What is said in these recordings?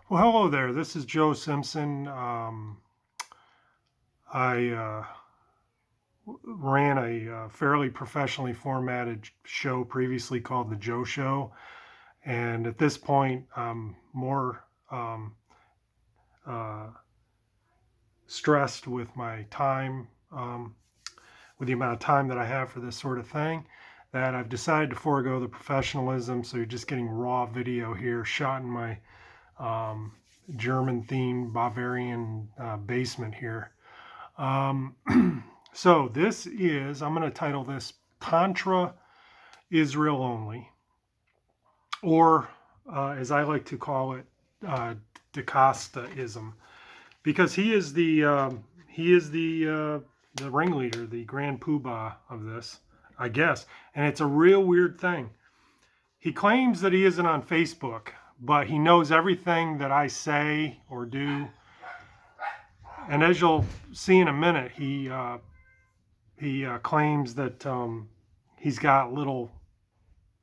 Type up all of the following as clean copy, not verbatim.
Well, hello there. This is Joe Simpson. I ran a fairly professionally formatted show previously called The Joe Show. And at this point, I'm more uh, stressed with my time, with the amount of time that I have for this sort of thing, that I've decided to forego the professionalism. So you're just getting raw video here shot in my um, German-themed Bavarian basement here. So this is, I'm going to title this Contra Israel Only, or as I like to call it, DeCostaism, because he is the ringleader, the grand poobah of this, I guess. And it's a real weird thing. He claims that he isn't on Facebook, but he knows everything that I say or do. And as you'll see in a minute, he claims that he's got little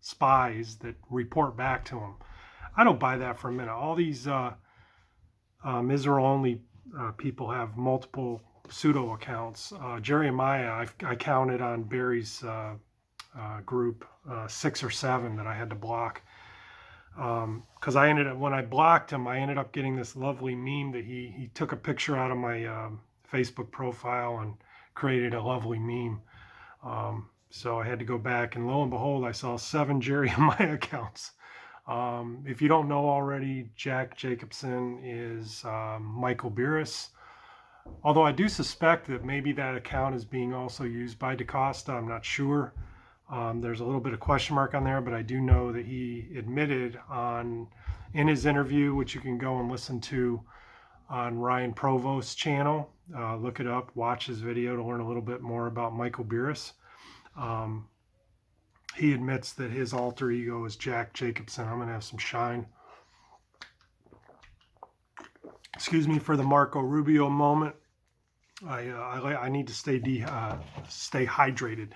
spies that report back to him. I don't buy that for a minute. All these Israel-only people have multiple pseudo accounts. Jeremiah, I counted on Barry's group 6 or 7 that I had to block. Because I ended up, when I blocked him, I ended up getting this lovely meme that he took a picture out of my Facebook profile and created a lovely meme. So I had to go back, and lo and behold, I saw 7 Jeremiah accounts. If you don't know already, Jack Jacobson is Michael Beerus. Although I do suspect that maybe that account is being also used by DeCosta. I'm not sure. There's a little bit of question mark on there, but I do know that he admitted in his interview, which you can go and listen to on Ryan Provost's channel. Look it up, watch his video to learn a little bit more about Michael Beerus. He admits that his alter ego is Jack Jacobson. I'm going to have some shine. Excuse me for the Marco Rubio moment. I need to stay hydrated.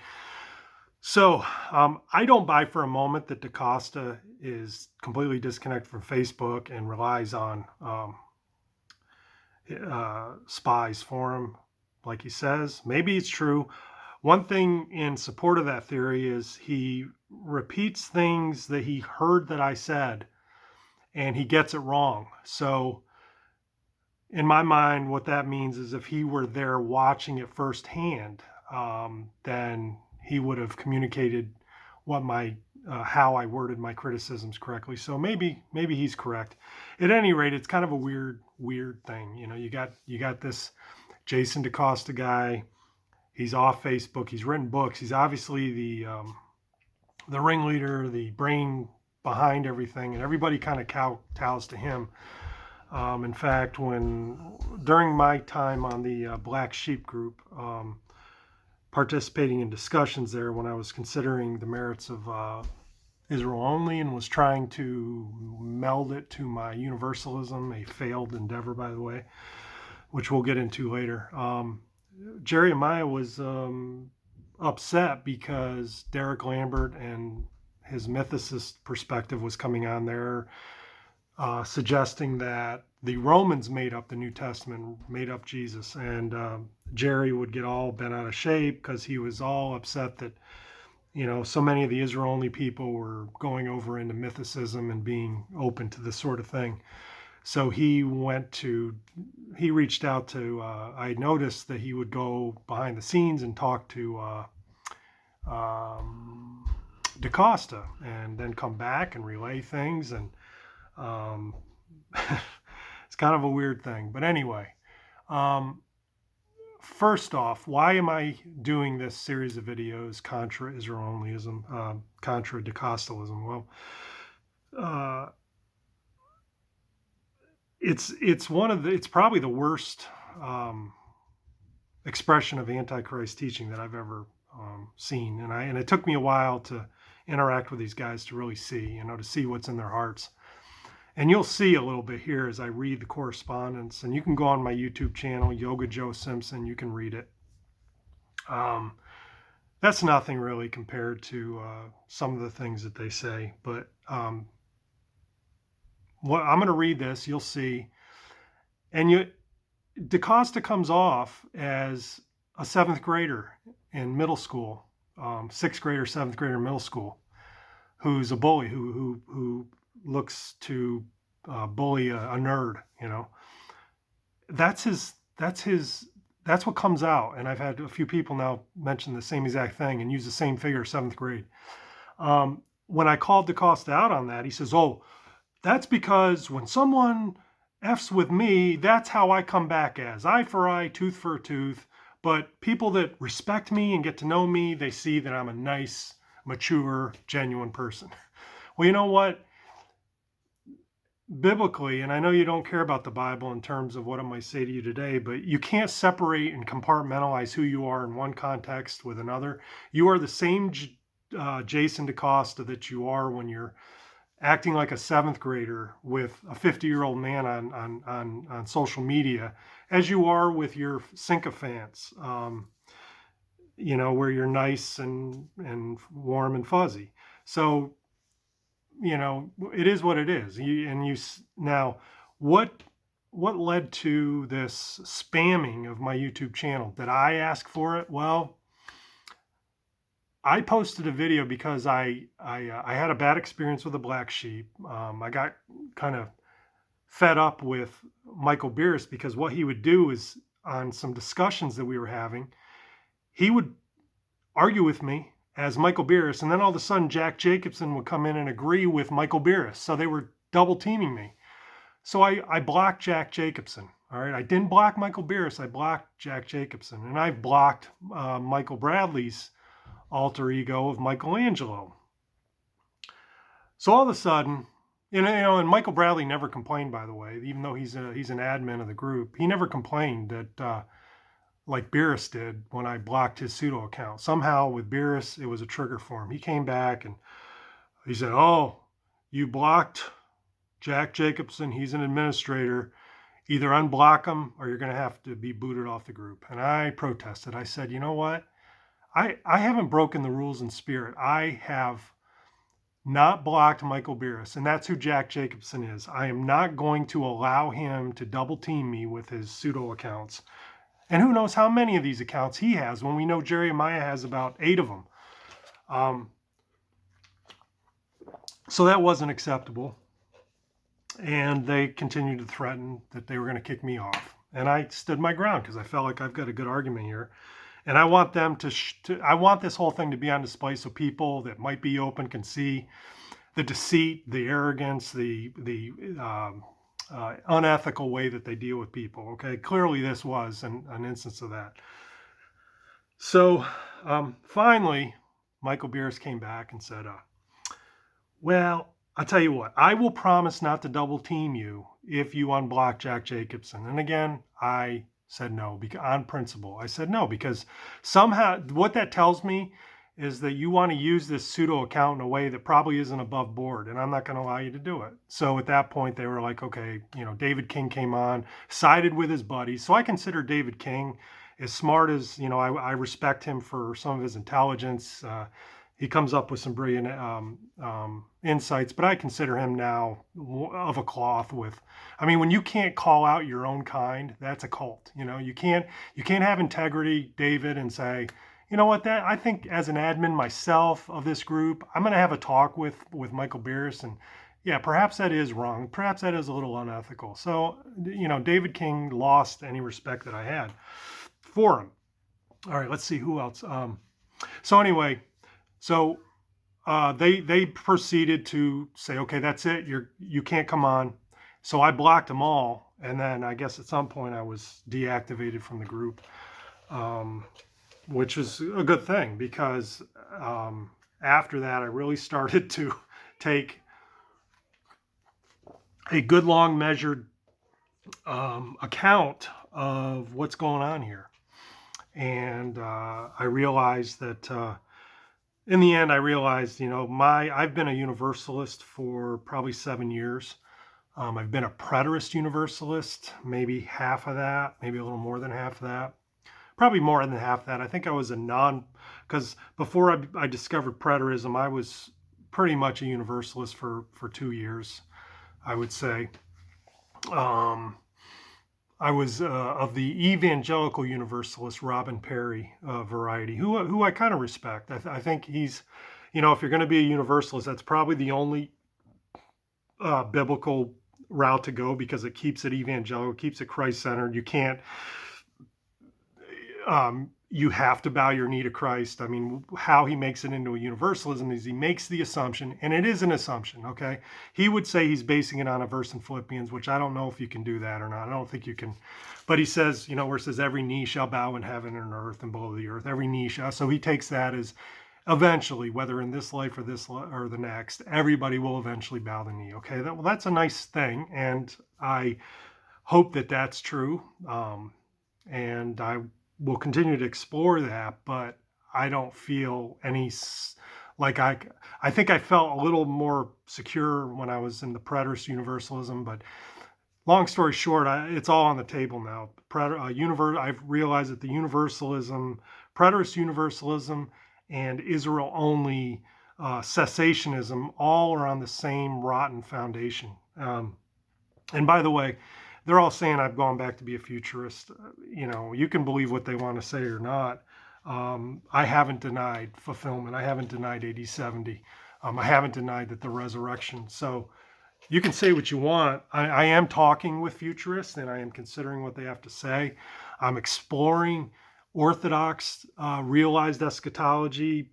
So I don't buy for a moment that DeCosta is completely disconnected from Facebook and relies on spies for him, like he says. Maybe it's true. One thing in support of that theory is he repeats things that he heard that I said, and he gets it wrong. So in my mind, what that means is if he were there watching it firsthand, then he would have communicated what how I worded my criticisms correctly. So maybe he's correct. At any rate, it's kind of a weird thing. You know, you got this Jason DeCosta guy. He's off Facebook. He's written books. He's obviously the ringleader, the brain behind everything, and everybody kind of kowtows to him. In fact, during my time on the Black Sheep group, participating in discussions there when I was considering the merits of Israel only and was trying to meld it to my universalism, a failed endeavor, by the way, which we'll get into later. Jeremiah was upset because Derek Lambert and his mythicist perspective was coming on there, suggesting that the Romans made up the New Testament, made up Jesus, and Jerry would get all bent out of shape because he was all upset that, you know, so many of the Israel-only people were going over into mythicism and being open to this sort of thing. So he reached out to, I noticed that he would go behind the scenes and talk to DeCosta and then come back and relay things. And it's kind of a weird thing. But anyway, first off, why am I doing this series of videos, Contra Israel-onlyism, Contra DeCostalism? Well, it's probably the worst expression of Antichrist teaching that I've ever seen, and it took me a while to interact with these guys to really see, to see what's in their hearts. And you'll see a little bit here as I read the correspondence, and you can go on my YouTube channel, Yoga Joe Simpson. You can read it. That's nothing really compared to some of the things that they say, but I'm going to read this. You'll see. And DeCosta comes off as a seventh grader in middle school, sixth grader, seventh grader in middle school, who's a bully, who looks to bully a nerd. That's what comes out. And I've had a few people now mention the same exact thing and use the same figure, seventh grade. When I called DeCosta out on that, he says, "Oh, that's because when someone F's with me, that's how I come back as eye for eye, tooth for a tooth. But people that respect me and get to know me, they see that I'm a nice, mature, genuine person." Well, you know what? Biblically, and I know you don't care about the Bible in terms of what it might say to you today, but you can't separate and compartmentalize who you are in one context with another. You are the same Jason DeCosta that you are when you're acting like a seventh grader with a 50-year-old man on social media, as you are with your sycophants, where you're nice and warm and fuzzy. So, it is what it is. Now, what led to this spamming of my YouTube channel? Did I ask for it? Well, I posted a video because I had a bad experience with a black sheep. I got kind of fed up with Michael Beerus because what he would do is, on some discussions that we were having, he would argue with me as Michael Beerus, and then all of a sudden Jack Jacobson would come in and agree with Michael Beerus. So they were double teaming me. So I blocked Jack Jacobson. All right, I didn't block Michael Beerus. I blocked Jack Jacobson, and I've blocked Michael Bradley's alter ego of Michelangelo. So all of a sudden, and Michael Bradley never complained, by the way, even though he's an admin of the group. He never complained that like Beerus did when I blocked his pseudo account. Somehow with Beerus, it was a trigger for him. He came back and he said, "Oh, you blocked Jack Jacobson. He's an administrator. Either unblock him or you're going to have to be booted off the group." And I protested. I said, "You know what? I haven't broken the rules in spirit. I have not blocked Michael Beerus, and that's who Jack Jacobson is. I am not going to allow him to double team me with his pseudo accounts. And who knows how many of these accounts he has, when we know Jeremiah has about 8 of them. So that wasn't acceptable. And they continued to threaten that they were going to kick me off. And I stood my ground because I felt like I've got a good argument here. And I want them I want this whole thing to be on display so people that might be open can see the deceit, the arrogance, the unethical way that they deal with people. Okay, clearly this was an instance of that. So finally, Michael Beerus came back and said, "Well, I'll tell you what, I will promise not to double team you if you unblock Jack Jacobson." And again, I said no, on principle. I said no, because somehow what that tells me is that you want to use this pseudo account in a way that probably isn't above board, and I'm not going to allow you to do it. So at that point, they were like, okay, David King came on, sided with his buddies. So I consider David King, as smart as, I respect him for some of his intelligence. He comes up with some brilliant insights, but I consider him now of a cloth with, when you can't call out your own kind, that's a cult. You can't have integrity, David, and say, "You know what, I think as an admin myself of this group, I'm going to have a talk with Michael Beerus, and yeah, perhaps that is wrong. Perhaps that is a little unethical." So, David King lost any respect that I had for him. All right, let's see who else. So anyway, they proceeded to say, "Okay, that's it. You can't come on." So I blocked them all, and then I guess at some point I was deactivated from the group, which was a good thing, because after that I really started to take a good long measured account of what's going on here, and I realized that. In the end, I realized, I've been a universalist for probably 7 years. I've been a preterist universalist, maybe half of that, maybe a little more than half of that, probably more than half of that. I think I was because before I discovered preterism, I was pretty much a universalist for 2 years. I would say. I was of the evangelical universalist Robin Perry variety, who I kind of respect. I think he's, if you're going to be a universalist, that's probably the only biblical route to go, because it keeps it evangelical, keeps it Christ-centered. You can't, you have to bow your knee to Christ. I mean, how he makes it into a universalism is he makes the assumption, and it is an assumption, okay? He would say he's basing it on a verse in Philippians, which I don't know if you can do that or not. I don't think you can. But he says, where it says, every knee shall bow in heaven and earth and below the earth, every knee shall. So he takes that as eventually, whether in this life or or the next, everybody will eventually bow the knee, okay? Well, that's a nice thing, and I hope that that's true. And I will continue to explore that, but I don't feel any, like I think I felt a little more secure when I was in the preterist universalism, but long story short, it's all on the table now. I've realized that the universalism, preterist universalism, and Israel only cessationism all are on the same rotten foundation. And by the way, they're all saying I've gone back to be a futurist. You can believe what they want to say or not. I haven't denied fulfillment. I haven't denied AD 70. I haven't denied that the resurrection. So you can say what you want. I am talking with futurists, and I am considering what they have to say. I'm exploring Orthodox realized eschatology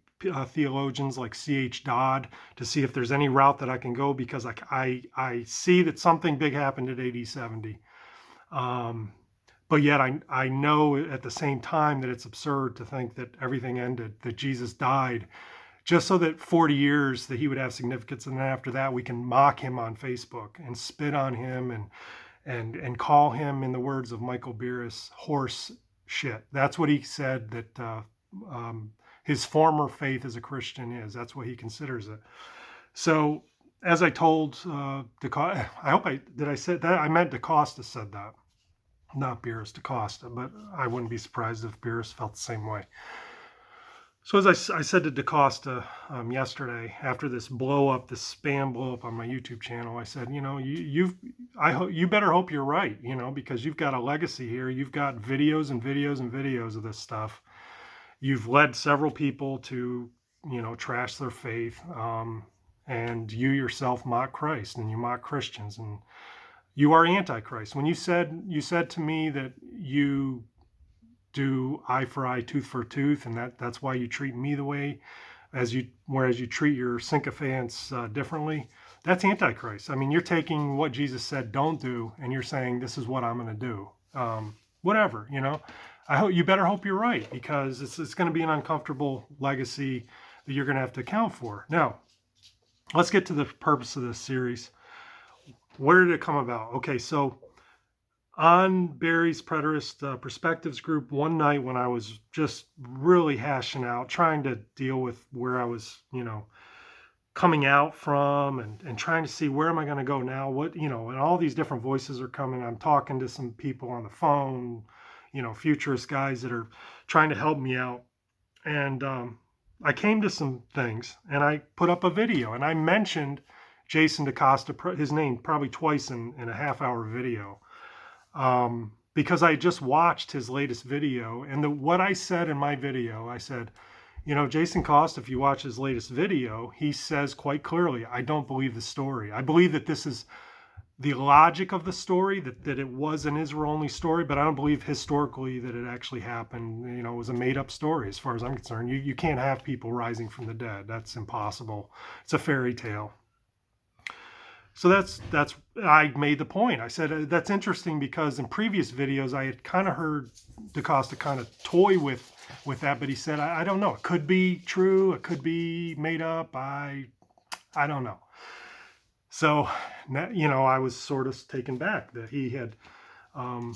theologians like C.H. Dodd to see if there's any route that I can go, because I see that something big happened at AD 70. But yet I know at the same time that it's absurd to think that everything ended, that Jesus died, just so that 40 years that he would have significance, and then after that we can mock him on Facebook and spit on him and call him, in the words of Michael Beerus, horse shit. That's what he said that his former faith as a Christian is. That's what he considers it. So as I told DeCosta, I meant DeCosta said that, not Beerus, DeCosta, but I wouldn't be surprised if Beerus felt the same way. So as I said to DeCosta yesterday, after this spam blow up on my YouTube channel, I said, you better hope you're right, because you've got a legacy here. You've got videos and videos and videos of this stuff. You've led several people to, trash their faith, and you yourself mock Christ, and you mock Christians, and you are Antichrist. When you said to me that you do eye for eye, tooth for tooth, and that's why you treat me the way, whereas you treat your sycophants differently, that's Antichrist. I mean, you're taking what Jesus said don't do, and you're saying this is what I'm going to do. Whatever, I hope you better hope you're right, because it's going to be an uncomfortable legacy that you're going to have to account for. Now, let's get to the purpose of this series. Where did it come about? Okay, so on Barry's Preterist Perspectives group, one night when I was just really hashing out, trying to deal with where I was, coming out from, and trying to see where am I going to go now, and all these different voices are coming. I'm talking to some people on the phone, futurist guys that are trying to help me out. And I came to some things, and I put up a video, and I mentioned Jason DeCosta, his name, probably twice in a half-hour video, because I just watched his latest video. And what I said in my video, I said, Jason DeCosta, if you watch his latest video, he says quite clearly, I don't believe the story. I believe that this is the logic of the story, that it was an Israel-only story, but I don't believe historically that it actually happened. It was a made-up story as far as I'm concerned. You can't have people rising from the dead. That's impossible. It's a fairy tale. So that's I made the point. I said, that's interesting, because in previous videos I had kind of heard DeCosta kind of toy with that, but he said, I don't know. It could be true. It could be made up. I don't know. So, I was sort of taken back that he had, come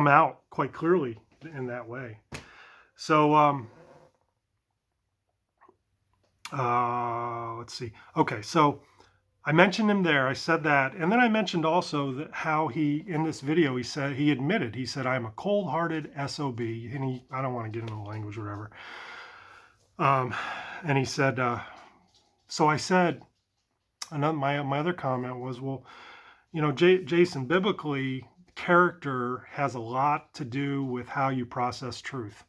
out quite clearly in that way. So, let's see. Okay, so I mentioned him there. I said that, and then I mentioned also that how he, in this video, he said I'm a cold-hearted SOB, and I don't want to get into the language or whatever. And he said So I said, my other comment was, well, Jason, biblically, character has a lot to do with how you process truth.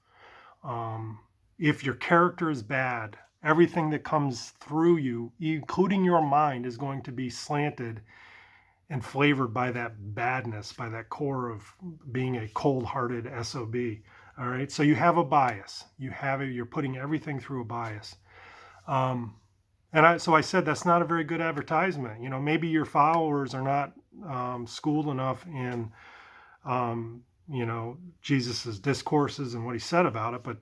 If your character is bad, everything that comes through you, including your mind, is going to be slanted and flavored by that badness, by that core of being a cold-hearted SOB. All right, so you have a bias. You're putting everything through a bias. So I said that's not a very good advertisement. Maybe your followers are not schooled enough in, Jesus's discourses and what he said about it. But,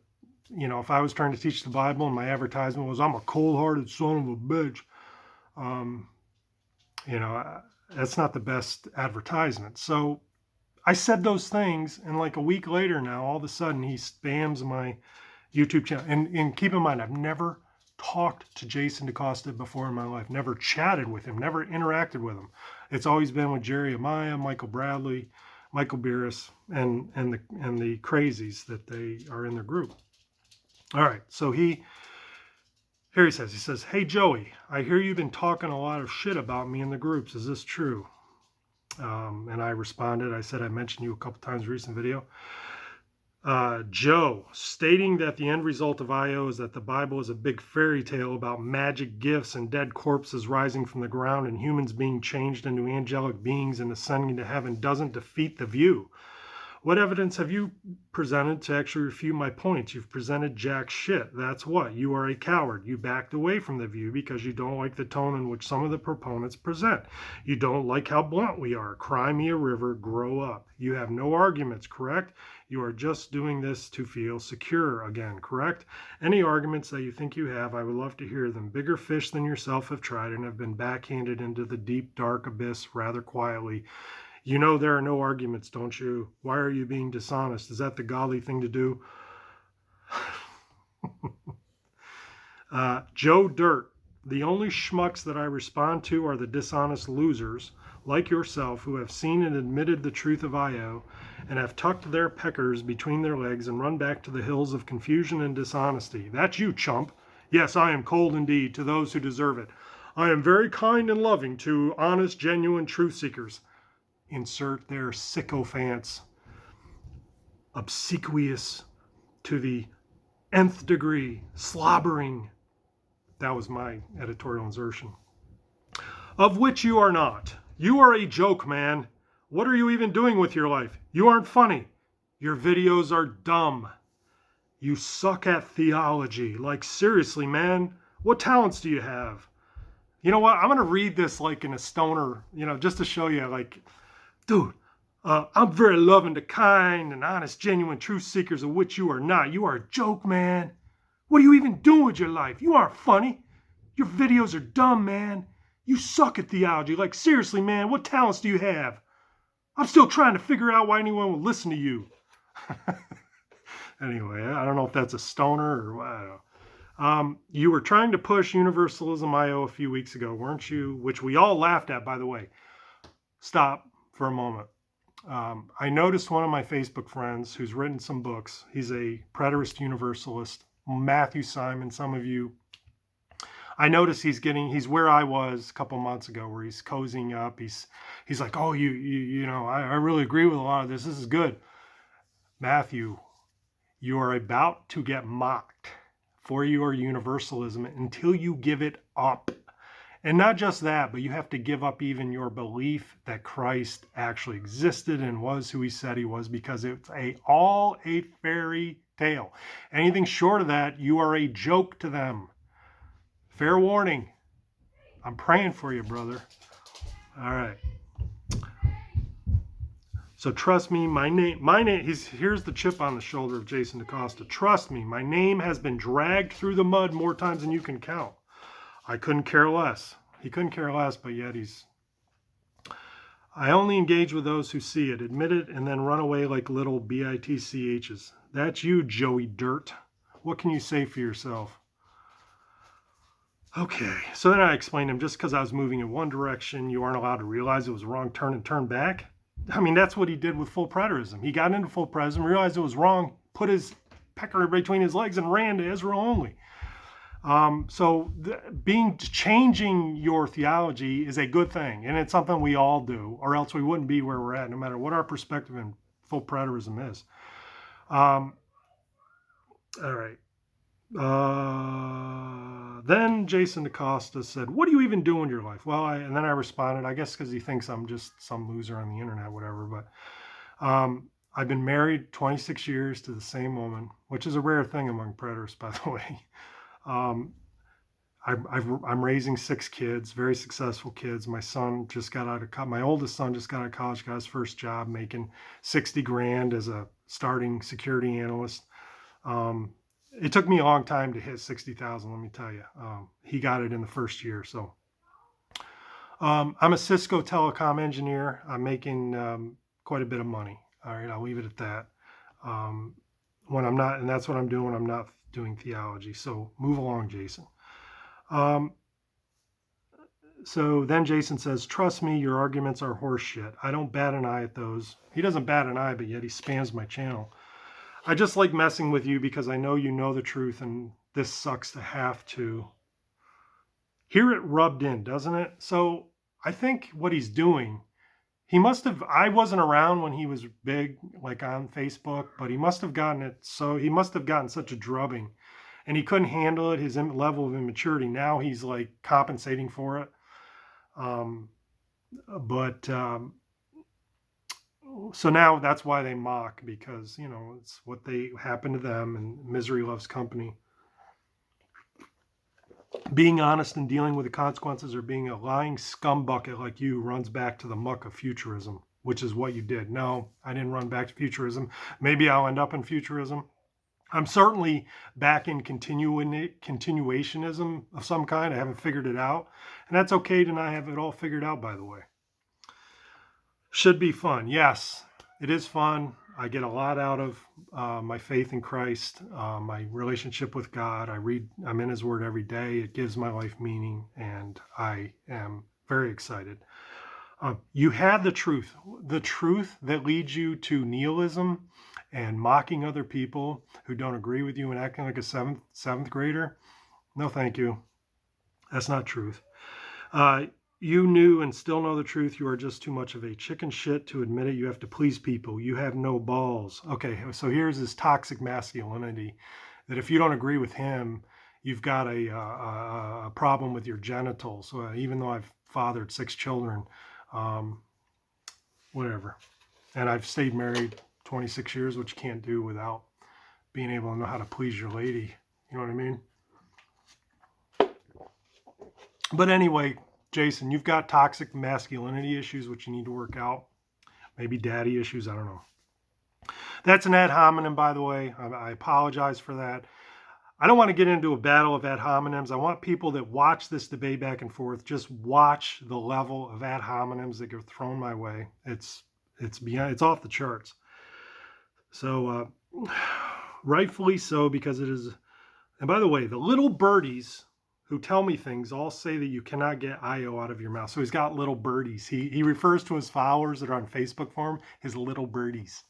if I was trying to teach the Bible and my advertisement was, I'm a cold-hearted son of a bitch, that's not the best advertisement. So I said those things, and like a week later now, all of a sudden he spams my YouTube channel. And keep in mind, I've never talked to Jason DeCosta before in my life, never chatted with him, never interacted with him. It's always been with Jeremiah, Michael Bradley, Michael Beerus, and the crazies that they are in their group. All right, so he says, hey Joey, I hear you've been talking a lot of shit about me in the groups. Is this true? And I responded, I said, I mentioned you a couple times in a recent video. Joe, stating that the end result of IO is that the Bible is a big fairy tale about magic gifts and dead corpses rising from the ground and humans being changed into angelic beings and ascending to heaven doesn't defeat the view. What evidence have you presented to actually refute my points? You've presented jack shit. That's what. You are a coward. You backed away from the view because you don't like the tone in which some of the proponents present. You don't like how blunt we are. Cry me a river, grow up. You have no arguments, correct? You are just doing this to feel secure again, correct? Any arguments that you think you have, I would love to hear them. Bigger fish than yourself have tried and have been backhanded into the deep, dark abyss rather quietly. You know there are no arguments, don't you? Why are you being dishonest? Is that the godly thing to do? Joe Dirt. The only schmucks that I respond to are the dishonest losers, like yourself, who have seen and admitted the truth of IO, and have tucked their peckers between their legs and run back to the hills of confusion and dishonesty. That's you, chump. Yes, I am cold indeed to those who deserve it. I am very kind and loving to honest, genuine truth seekers. Insert their sycophants, obsequious to the nth degree, slobbering. That was my editorial insertion. Of which you are not. You are a joke, man. What are you even doing with your life? You aren't funny. Your videos are dumb. You suck at theology. Like, seriously, man, what talents do you have? You know what? I'm going to read this like in a stoner, just to show you, like, dude, I'm very loving to kind and honest, genuine truth seekers, of which you are not. You are a joke, man. What are you even doing with your life? You aren't funny. Your videos are dumb, man. You suck at theology. Like, seriously, man, what talents do you have? I'm still trying to figure out why anyone would listen to you. Anyway, I don't know if that's a stoner or what. I don't know. You were trying to push Universalism IO a few weeks ago, weren't you? Which we all laughed at, by the way. Stop for a moment. I noticed one of my Facebook friends who's written some books. He's a preterist universalist, Matthew Simon. Some of you, I noticed he's where I was a couple months ago, where he's cozying up. He's like, oh, I really agree with a lot of this. This is good. Matthew, you are about to get mocked for your universalism until you give it up. And not just that, but you have to give up even your belief that Christ actually existed and was who he said he was, because it's all a fairy tale. Anything short of that, you are a joke to them. Fair warning. I'm praying for you, brother. All right. So trust me, my name, here's the chip on the shoulder of Jason DeCosta. Trust me, my name has been dragged through the mud more times than you can count. I couldn't care less. He couldn't care less, but yet I only engage with those who see it, admit it, and then run away like little bitchs. That's you, Joey Dirt. What can you say for yourself? Okay, so then I explained to him, just because I was moving in one direction, you aren't allowed to realize it was a wrong turn and turn back. I mean, that's what he did with full preterism. He got into full preterism, realized it was wrong, put his pecker between his legs and ran to Israel only. So changing your theology is a good thing, and it's something we all do, or else we wouldn't be where we're at, no matter what our perspective in full preterism is. All right. Then Jason DeCosta said, "What do you even do in your life?" Well, and then I responded, I guess because he thinks I'm just some loser on the internet, whatever. But I've been married 26 years to the same woman, which is a rare thing among preterists, by the way. I'm raising 6 kids, very successful kids. My son just got out of my oldest son just got out of college, got his first job, making 60 grand as a starting security analyst. It took me a long time to hit 60,000. Let me tell you. He got it in the first year. So I'm a Cisco telecom engineer. I'm making quite a bit of money. All right, I'll leave it at that. When I'm not, and that's what I'm doing when I'm not doing theology. So move along, Jason. So then Jason says, "Trust me, your arguments are horseshit. I don't bat an eye at those." He doesn't bat an eye, but yet he spams my channel. "I just like messing with you because I know you know the truth, and this sucks to have to hear it rubbed in, doesn't it?" So I think what he's doing, I wasn't around when he was big, like on Facebook, but he must have gotten such a drubbing, and he couldn't handle it, his level of immaturity. Now he's like compensating for it. So now that's why they mock, because, it's what they happen to them, and misery loves company. Being honest and dealing with the consequences, or being a lying scumbucket like you, runs back to the muck of futurism, which is what you did. No, I didn't run back to futurism. Maybe I'll end up in futurism. I'm certainly back in continuationism of some kind. I haven't figured it out. And that's okay to not have it all figured out, by the way. Should be fun. Yes, it is fun. I get a lot out of my faith in Christ, my relationship with God. I'm in His Word every day. It gives my life meaning, and I am very excited. You had the truth that leads you to nihilism and mocking other people who don't agree with you and acting like a seventh grader. No, thank you. That's not truth. You knew and still know the truth. You are just too much of a chicken shit to admit it. You have to please people. You have no balls. Okay, so here's this toxic masculinity, that if you don't agree with him, you've got a problem with your genitals. Even though I've fathered 6 children, whatever. And I've stayed married 26 years, which you can't do without being able to know how to please your lady. You know what I mean? But anyway, Jason, you've got toxic masculinity issues, which you need to work out. Maybe daddy issues, I don't know. That's an ad hominem, by the way. I apologize for that. I don't want to get into a battle of ad hominems. I want people that watch this debate back and forth, just watch the level of ad hominems that get thrown my way. It's off the charts. So rightfully so, because it is. And by the way, the little birdies who tell me things all say that you cannot get IO out of your mouth. So he's got little birdies. He refers to his followers that are on Facebook for him, his little birdies.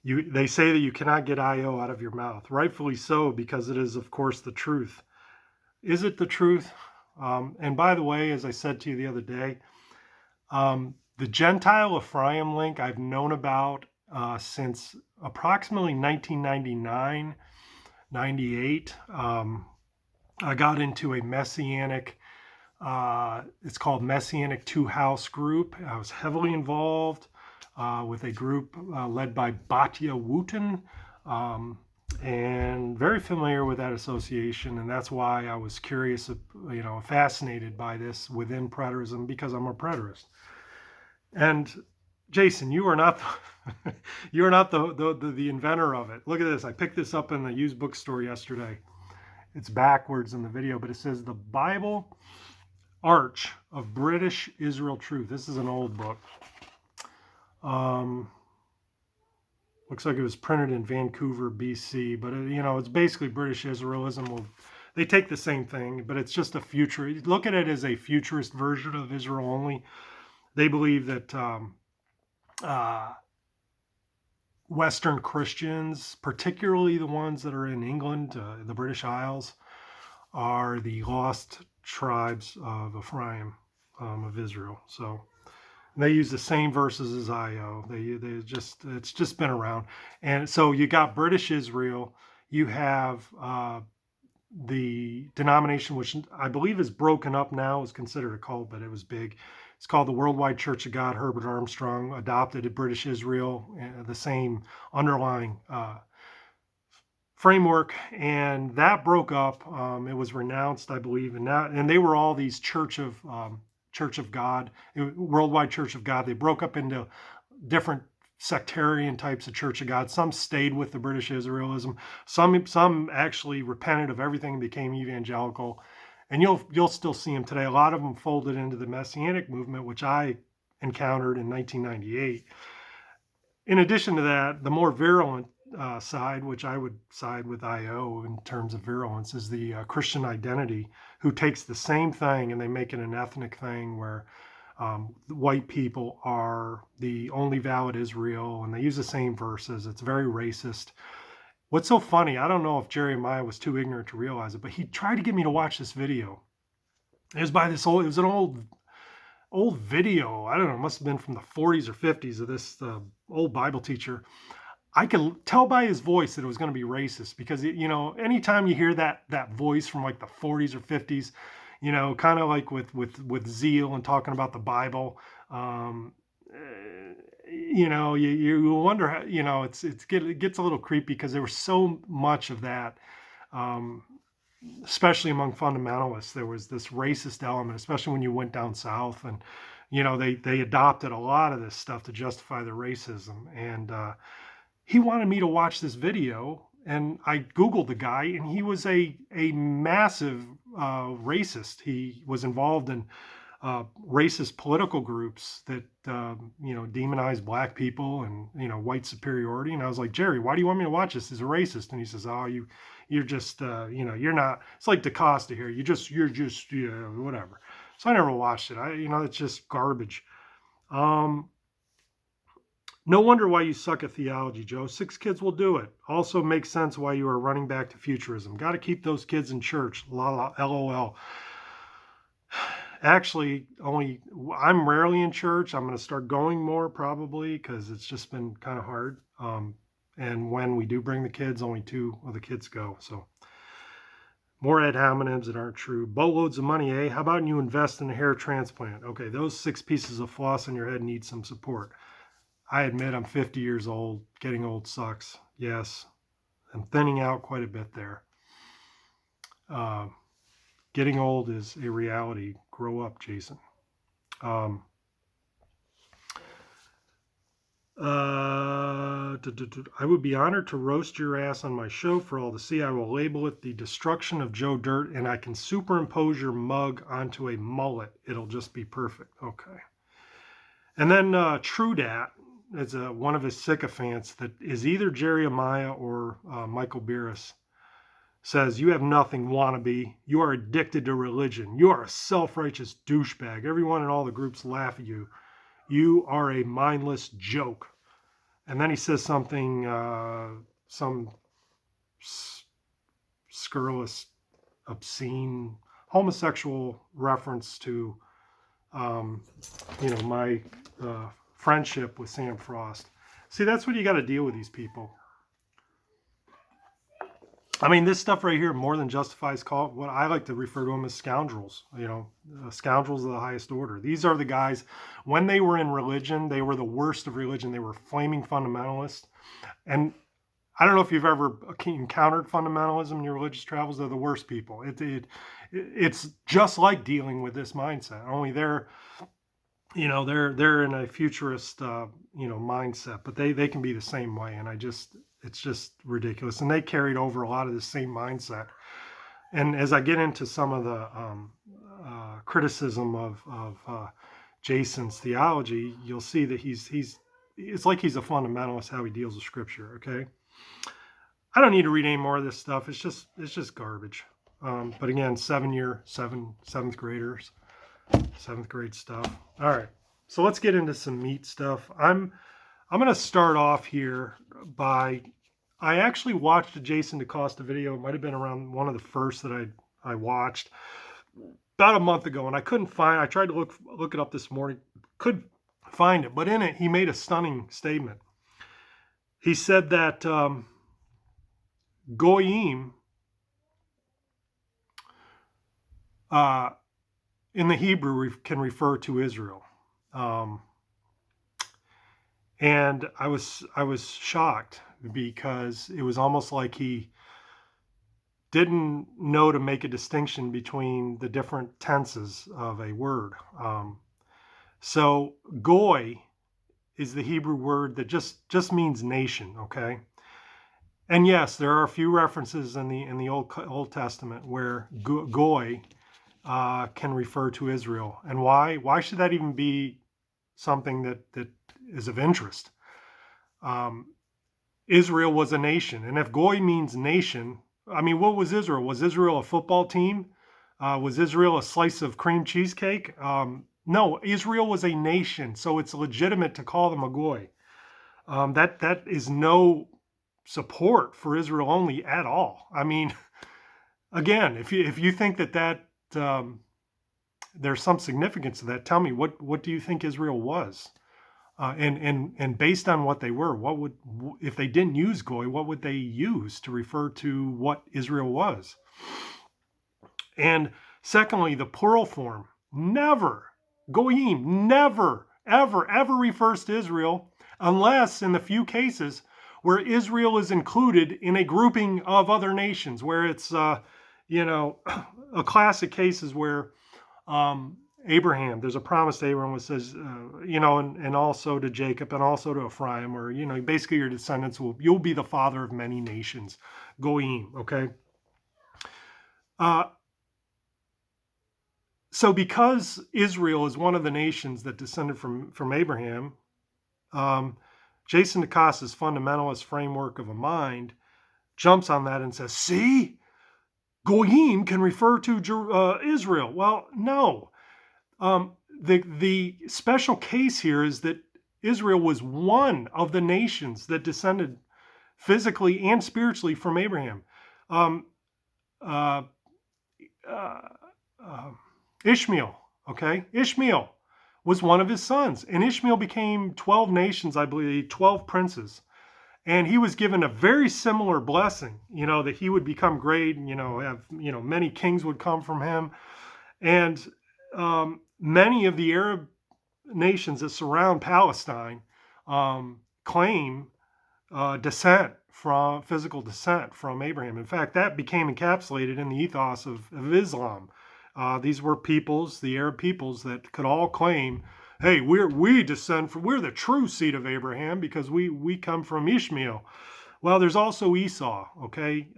They say that you cannot get IO out of your mouth. Rightfully so, because it is, of course, the truth. Is it the truth? And by the way, as I said to you the other day, the Gentile Ephraim link I've known about since approximately 1999, 98. I got into a Messianic, it's called Messianic Two House group. I was heavily involved with a group led by Batya Wooten, and very familiar with that association. And that's why I was curious, fascinated by this within preterism, because I'm a preterist. And Jason, you are not the inventor of it. Look at this. I picked this up in the used bookstore yesterday. It's backwards in the video, but it says the Bible Arch of British Israel Truth. This is an old book. Looks like it was printed in Vancouver, BC, but it's basically British Israelism. They take the same thing, but it's just a future. Look at it as a futurist version of Israel only. They believe that Western Christians, particularly the ones that are in England, the British Isles, are the lost tribes of Ephraim, of Israel. So they use the same verses as IO. It's just been around. And so you got British Israel. You have the denomination, which I believe is broken up now, is considered a cult, but it was big. It's called the Worldwide Church of God. Herbert Armstrong adopted British Israel, the same underlying framework, and that broke up. It was renounced, I believe, and they were all these Church of God, Worldwide Church of God. They broke up into different sectarian types of Church of God. Some stayed with the British Israelism. Some actually repented of everything and became evangelical. And you'll still see them today. A lot of them folded into the Messianic movement, which I encountered in 1998. In addition to that, the more virulent side, which I would side with IO in terms of virulence, is the Christian Identity, who takes the same thing and they make it an ethnic thing where white people are the only valid Israel, and they use the same verses. It's very racist. What's so funny, I don't know if Jeremiah was too ignorant to realize it, but he tried to get me to watch this video. It was an old video. I don't know, it must have been from the 40s or 50s of this old Bible teacher. I could tell by his voice that it was going to be racist, because anytime you hear that voice from like the 40s or 50s, kind of like with zeal and talking about the Bible, you wonder how, it gets a little creepy, because there was so much of that, especially among fundamentalists. There was this racist element, especially when you went down south, and they adopted a lot of this stuff to justify their racism. And he wanted me to watch this video, and I Googled the guy, and he was a massive racist. He was involved in racist political groups that demonize black people and white superiority. And I was like, Jerry, why do you want me to watch this? He's a racist. And he says, oh, you're just you're not. It's like DeCosta here. You're just whatever. So I never watched it. It's just garbage. No wonder why you suck at theology, Joe. 6 kids will do it. Also makes sense why you are running back to futurism. Got to keep those kids in church. LOL. Actually, I'm rarely in church. I'm going to start going more probably, because it's just been kind of hard. And when we do bring the kids, only 2 of the kids go. So more ad hominems that aren't true. Boatloads of money, eh? How about you invest in a hair transplant? Okay, those 6 pieces of floss in your head need some support. I admit I'm 50 years old. Getting old sucks. Yes, I'm thinning out quite a bit there. Getting old is a reality. Grow up, Jason. I would be honored to roast your ass on my show for all to see. I will label it The Destruction of Joe Dirt, and I can superimpose your mug onto a mullet. It'll just be perfect. Okay. And then Trudat is one of his sycophants that is either Jeremiah or Michael Beerus. Says, you have nothing, wannabe. You are addicted to religion. You are a self-righteous douchebag. Everyone in all the groups laugh at you. You are a mindless joke. And then he says something, some scurrilous, obscene, homosexual reference to, my friendship with Sam Frost. See, that's what you got to deal with these people. I mean, this stuff right here more than justifies what I like to refer to them as scoundrels, scoundrels of the highest order. These are the guys, when they were in religion, they were the worst of religion. They were flaming fundamentalists. And I don't know if you've ever encountered fundamentalism in your religious travels. They're the worst people. It's just like dealing with this mindset, only they're in a futurist, mindset, but they can be the same way. And it's just ridiculous. And they carried over a lot of the same mindset. And as I get into some of the criticism of Jason's theology, you'll see that it's like he's a fundamentalist how he deals with scripture. Okay. I don't need to read any more of this stuff. It's just garbage. But again, seventh graders, 7th grade stuff. All right. So let's get into some meat stuff. I'm going to start off here by, I actually watched a Jason DeCosta video. It might have been around one of the first that I watched about a month ago, and I couldn't find. I tried to look it up this morning, couldn't find it. But in it, he made a stunning statement. He said that goyim in the Hebrew can refer to Israel. And I was shocked because it was almost like he didn't know to make a distinction between the different tenses of a word. So goy is the Hebrew word that just means nation, okay? And yes, there are a few references in the Old Testament where goy can refer to Israel. And why? Why should that even be something that is of interest? Israel was a nation, and if goy means nation, I mean, what was Israel? Was Israel a football team? Was Israel a slice of cream cheesecake? No, Israel was a nation, so it's legitimate to call them a goy. That is no support for Israel only at all. I mean, again, if you think that there's some significance to that, tell me what do you think Israel was? And based on what they were, if they didn't use goy, what would they use to refer to what Israel was? And secondly, the plural form, never, goyim, never, ever refers to Israel, unless in the few cases where Israel is included in a grouping of other nations, where it's, a classic case is where Abraham, there's a promise to Abraham that says, and also to Jacob and also to Ephraim, or, basically your descendants you'll be the father of many nations, goyim, okay? So because Israel is one of the nations that descended from Abraham, Jason DeCosta's fundamentalist framework of a mind jumps on that and says, see, goyim can refer to Israel. Well, no. The special case here is that Israel was one of the nations that descended physically and spiritually from Abraham. Ishmael, okay? Ishmael was one of his sons, and Ishmael became 12 nations, I believe, 12 princes. And he was given a very similar blessing, that he would become great, have, many kings would come from him. And many of the Arab nations that surround Palestine claim physical descent from Abraham. In fact, that became encapsulated in the ethos of Islam. These were peoples, the Arab peoples, that could all claim, hey, we're the true seed of Abraham because we come from Ishmael. Well, there's also Esau, okay?